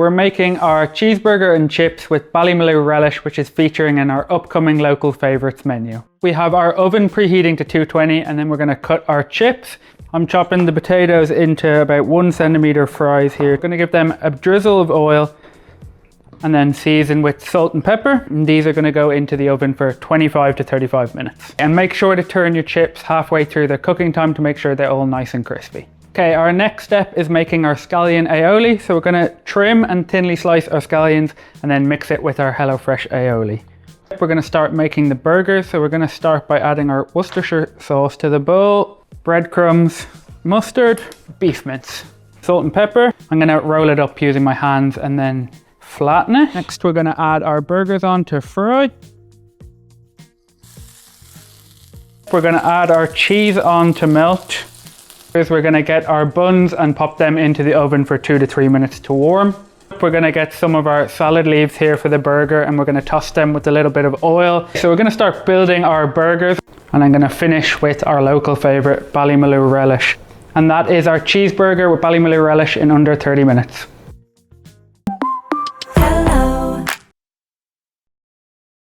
We're making our cheeseburger and chips with Ballymaloe relish, which is featuring in our upcoming local favourites menu. We have our oven preheating to 220 and then we're going to cut our chips. I'm chopping the potatoes into about 1 centimetre fries here. Going to give them a drizzle of oil and then season with salt and pepper. And these are going to go into the oven for 25 to 35 minutes. And make sure to turn your chips halfway through the cooking time to make sure they're all nice and crispy. Okay, our next step is making our scallion aioli. So we're going to trim and thinly slice our scallions and then mix it with our HelloFresh aioli. We're going to start making the burgers. So we're going to start by adding our Worcestershire sauce to the bowl, breadcrumbs, mustard, beef mince, salt and pepper. I'm going to roll it up using my hands and then flatten it. Next, we're going to add our burgers on to fry. We're going to add our cheese on to melt. We're going to get our buns and pop them into the oven for 2 to 3 minutes to warm. We're going to get some of our salad leaves here for the burger and we're going to toss them with a little bit of oil. So we're going to start building our burgers and I'm going to finish with our local favourite, Ballymaloe relish. And that is our cheeseburger with Ballymaloe relish in under 30 minutes.